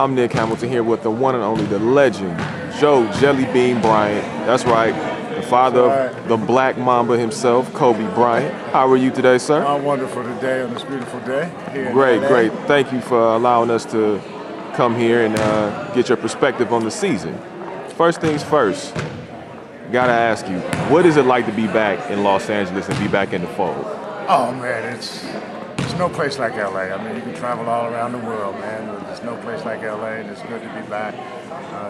I'm Nick Hamilton here with the one and only, the legend, Joe Jellybean Bryant. That's right, the father of the Black Mamba himself, Kobe Bryant. How are you today, sir? I'm wonderful today on this beautiful day here Great, in LA. great. Thank you for allowing us to come here and get your perspective on the season. First things first, gotta ask you, what is it like to be back in Los Angeles and be back in the fold? Oh man, it's no place like LA. I mean, you can travel all around the world, man. There's no place like LA, and it's good to be back.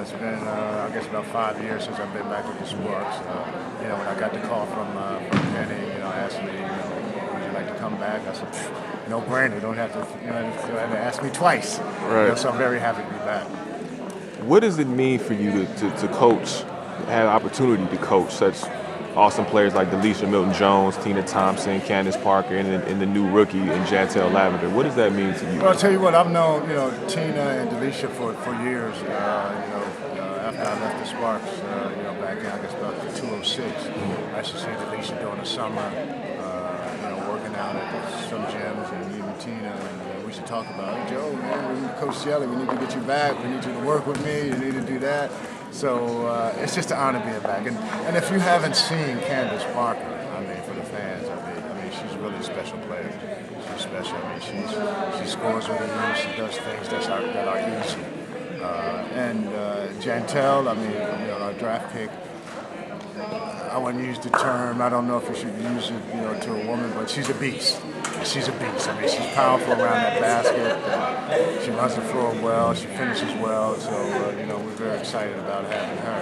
It's been, I guess, about 5 years since I've been back with the Sparks. When I got the call from Penny, asked me, would you like to come back? I said, no brainer. You don't have to, have to ask me twice. Right. So I'm very happy to be back. What does it mean for you to coach, have the opportunity to coach such awesome players like Delisha Milton-Jones, Tina Thompson, Candace Parker, and the new rookie in Jantel Lavender? What does that mean to you? Well, I'll tell you what, I've known Tina and Delisha for years. After I left the Sparks, back in I guess about 2006, I used to see Delisha during the summer, working out at some gyms, and even Tina, and we used to talk about, hey, Joe, man, we need to coach Jelly, we need to get you back, we need you to work with me, you need to do that. So it's just an honor being back. And if you haven't seen Candace Parker, for the fans, she's really a special player. She's special. She scores with ease. She does things that are easy. And Jantel, our draft pick, I wouldn't use the term, I don't know if you should use it, to a woman, but she's a beast. She's a beast. She's powerful around that basket. She runs the floor well. She finishes well. So, we're very excited about having her.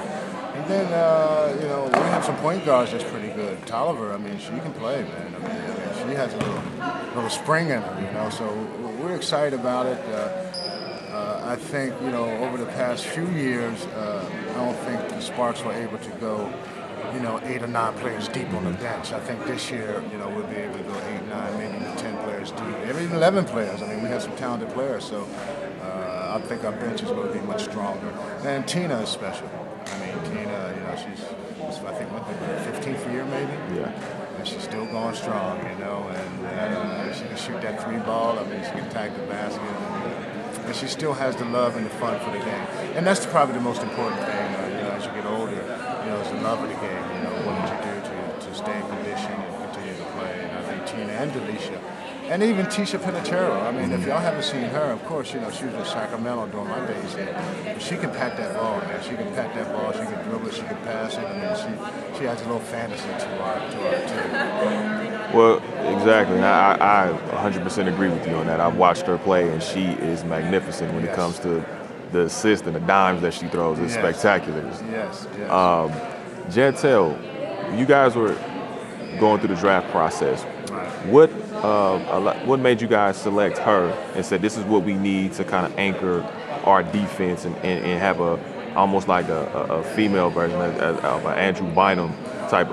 And then, we have some point guards that's pretty good. Tolliver, she can play, man. She has a little spring in her, so we're excited about it. I think, over the past few years, I don't think the Sparks were able to go 8 or 9 players deep on the bench. I think this year, we'll be able to go 8, 9, maybe even 10 players deep, maybe even 11 players. We have some talented players, so I think our bench is going to be much stronger. And Tina is special. Tina, she's I think, 15th year maybe? Yeah. And she's still going strong, and she can shoot that 3 ball. She can tag the basket. And she still has the love and the fun for the game. And that's probably the most important thing, as you get older, is the love of the game, what did you do to stay in condition and continue to play. And I think Tina and Delisha, and even Tisha Pinachero, if y'all haven't seen her, of course, she was in Sacramento during my days here. But she can pack that ball, man. She can pack that ball, she can dribble it, she can pass it. She has a little fantasy to our team. Well, exactly. I 100% agree with you on that. I've watched her play, and she is magnificent when it comes to the assists and the dimes that she throws. It's spectacular. Yes. Jantel, you guys were going through the draft process. Right. What made you guys select her and said this is what we need to kind of anchor our defense and have almost like a female version of an Andrew Bynum type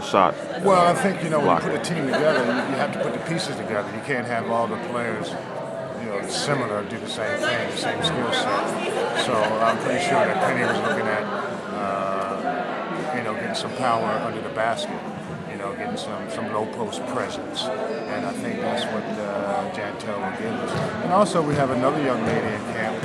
shot? Well, I think when you put a team together, you have to put the pieces together. You can't have all the players similar, do the same thing, the same skill set. So I'm pretty sure that Penny was looking at getting some power under the basket. Getting some low post presence, and I think that's what Jantel will give us. And also, we have another young lady in camp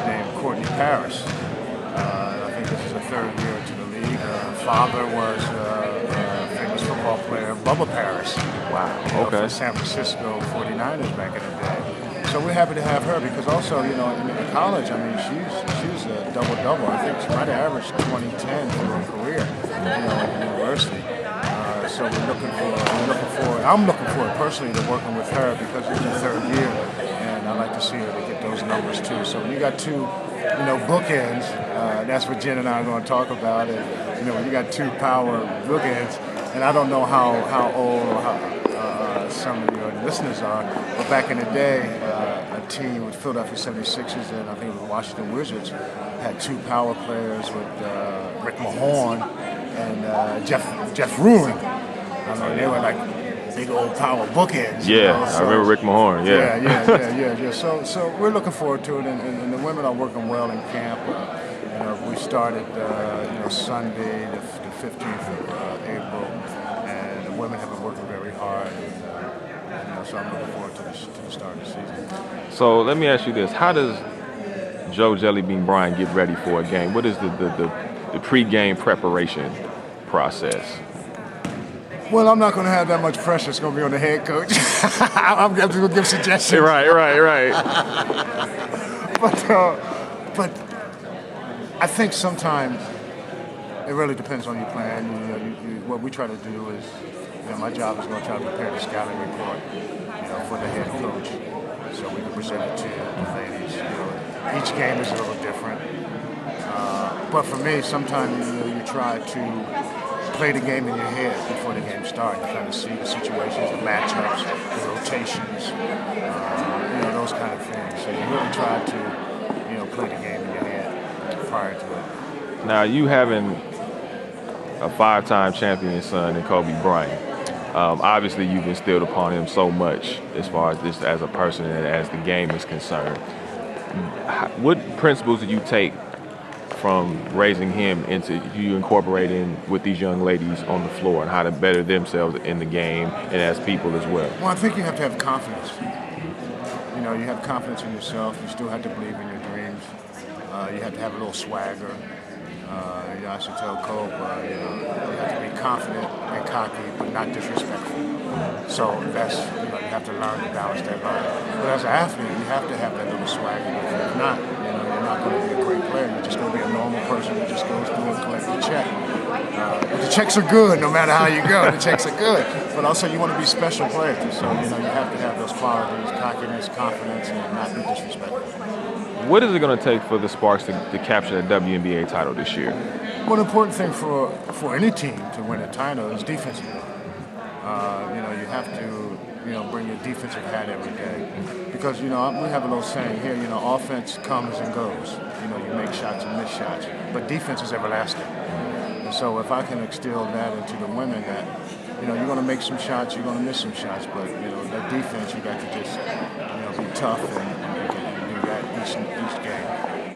named Courtney Paris. I think this is her 3rd year into the league. Her father was a famous football player, Bubba Paris. Wow. Okay. From San Francisco 49ers back in the day. So we're happy to have her because also, in college, she's a double-double. I think she might have averaged 20-10 for her career, in university. So I'm looking forward personally to working with her because it's her 3rd year, and I like to see her to get those numbers too. So when you got 2, bookends, that's what Jen and I are going to talk about. And, when you got 2 power bookends, and I don't know how old or how some of your listeners are, but back in the day, a team with Philadelphia 76ers and I think it was Washington Wizards had 2 power players with Rick Mahorn and Jeff Ruling. They were like big old power bookends. Yeah, So, I remember Rick Mahorn. Yeah. So we're looking forward to it, and the women are working well in camp. We started, Sunday, the 15th of April, and the women have been working very hard. So I'm looking forward to the start of the season. So let me ask you this: how does Joe Jellybean Bryant get ready for a game? What is the pregame preparation process? Well, I'm not going to have that much pressure. It's going to be on the head coach. I'm just going to give suggestions. Right. But I think sometimes it really depends on your plan. What we try to do is, my job is going to try to prepare the scouting report, for the head coach, so we can present it to the ladies. Each game is a little different. But for me, sometimes you try to play the game in your head before the game starts. You kind of see the situations, the matchups, the rotations, those kind of things. So you really try to, play the game in your head prior to it. Now, you having a 5-time champion son in Kobe Bryant, obviously you've instilled upon him so much as far as this as a person and as the game is concerned. What principles do you take from raising him into you incorporating with these young ladies on the floor and how to better themselves in the game and as people as well? Well, I think you have to have confidence. You have confidence in yourself. You still have to believe in your dreams. You have to have a little swagger. I should tell Cole, you have to be confident and cocky, but not disrespectful. So that's, you have to learn to balance that line. But as an athlete, you have to have that little swagger. If not, you're not going to be a great player. You're just going to be a normal person that just goes through and collects the check. But the checks are good no matter how you go. The checks are good. But also you want to be special players. So, you have to have those qualities, cockiness, confidence, and not be disrespectful. What is it going to take for the Sparks to capture the WNBA title this year? Well, the important thing for any team to win a title is defensively. You have to, bring your defensive hat every day. Because, we have a little saying here, offense comes and goes. You make shots and miss shots. But defense is everlasting. And so if I can instill that into the women that, you're going to make some shots, you're going to miss some shots, but, that defense, you got to just, be tough and do that each game.